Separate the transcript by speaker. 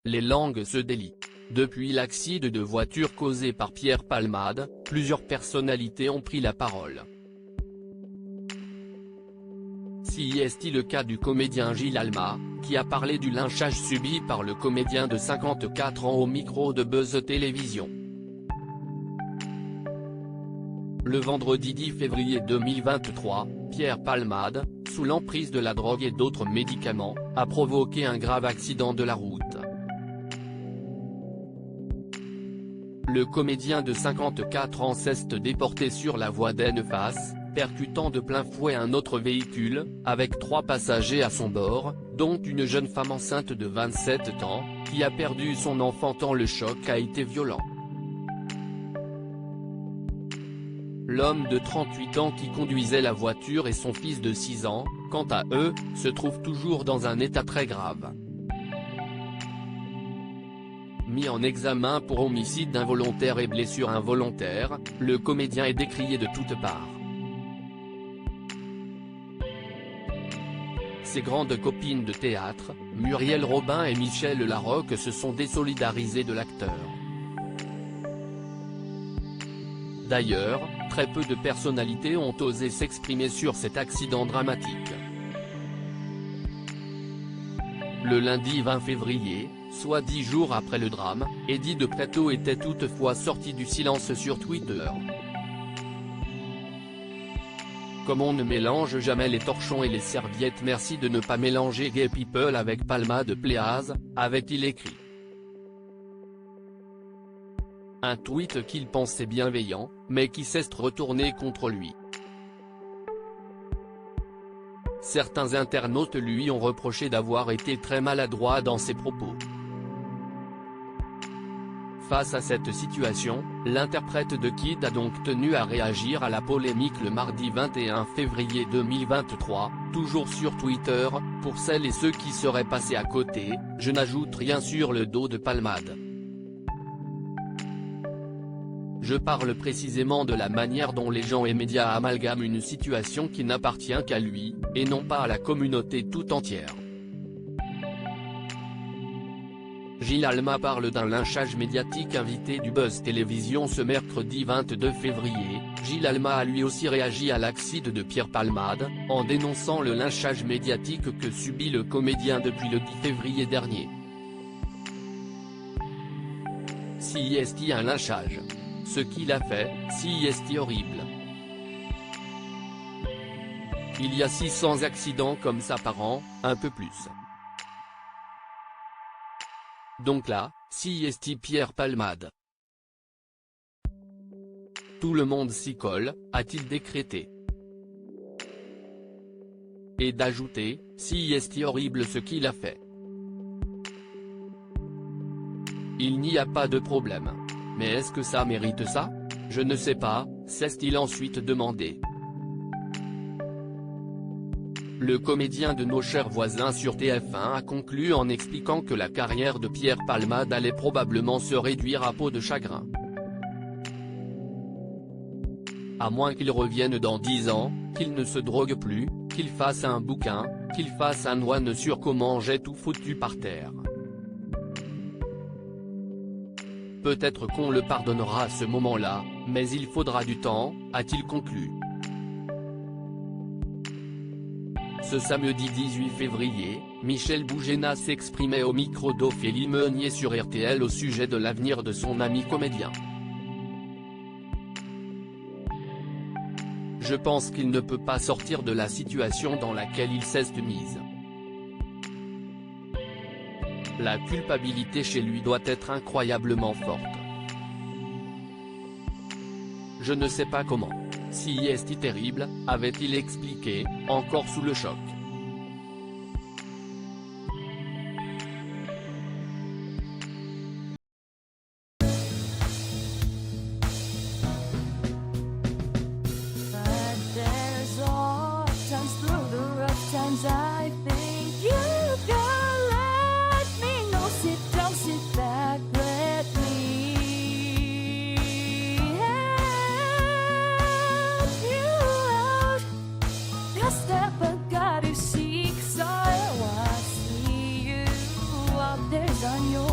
Speaker 1: les langues se délient. Depuis l'accident de voiture causé par Pierre Palmade, plusieurs personnalités ont pris la parole. Si est le cas du comédien Gilles Alma, qui a parlé du lynchage subi par le comédien de 54 ans au micro de Buzz Télévision. Le vendredi 10 février 2023, Pierre Palmade, sous l'emprise de la drogue et d'autres médicaments, a provoqué un grave accident de la route. Le comédien de 54 ans s'est déporté sur la voie d'Enneface, percutant de plein fouet un autre véhicule, avec 3 passagers à son bord, dont une jeune femme enceinte de 27 ans, qui a perdu son enfant tant le choc a été violent. L'homme de 38 ans qui conduisait la voiture et son fils de 6 ans, quant à eux, se trouvent toujours dans un état très grave. Mis en examen pour homicide involontaire et blessure involontaire, le comédien est décrié de toutes parts. Ses grandes copines de théâtre, Muriel Robin et Michel Larocque se sont désolidarisées de l'acteur. D'ailleurs, très peu de personnalités ont osé s'exprimer sur cet accident dramatique. Le lundi 20 février, soit 10 jours après le drame, Eddie de Pretto était toutefois sorti du silence sur Twitter. Comme on ne mélange jamais les torchons et les serviettes, merci de ne pas mélanger Gay People avec Palmade Pléaz, avait-il écrit. Un tweet qu'il pensait bienveillant, mais qui s'est retourné contre lui. Certains internautes lui ont reproché d'avoir été très maladroit dans ses propos. Face à cette situation, l'interprète de Kid a donc tenu à réagir à la polémique le mardi 21 février 2023, toujours sur Twitter, pour celles et ceux qui seraient passés à côté, je n'ajoute rien sur le dos de Palmade. Je parle précisément de la manière dont les gens et médias amalgament une situation qui n'appartient qu'à lui, et non pas à la communauté tout entière. Gilles Alma parle d'un lynchage médiatique. Invité du Buzz Télévision ce mercredi 22 février, Gilles Alma a lui aussi réagi à l'accident de Pierre Palmade, en dénonçant le lynchage médiatique que subit le comédien depuis le 10 février dernier. Si est un lynchage. Ce qu'il a fait, si est horrible. Il y a 600 accidents comme ça par an, un peu plus. Donc là, si est Pierre Palmade. Tout le monde s'y colle, a-t-il décrété. Et d'ajouter, si est horrible ce qu'il a fait. Il n'y a pas de problème. Mais est-ce que ça mérite ça? Je ne sais pas, s'est-il ensuite demandé. Le comédien de nos chers voisins sur TF1 a conclu en expliquant que la carrière de Pierre Palmade allait probablement se réduire à peau de chagrin. À moins qu'il revienne dans 10 ans, qu'il ne se drogue plus, qu'il fasse un bouquin, qu'il fasse un one sur comment j'ai tout foutu par terre. Peut-être qu'on le pardonnera à ce moment-là, mais il faudra du temps, a-t-il conclu. Ce samedi 18 février, Michel Bougena s'exprimait au micro d'Ophélie Meunier sur RTL au sujet de l'avenir de son ami comédien. Je pense qu'il ne peut pas sortir de la situation dans laquelle il s'est mise. La culpabilité chez lui doit être incroyablement forte. Je ne sais pas comment. Si est terrible, avait-il expliqué, encore sous le choc.
Speaker 2: On your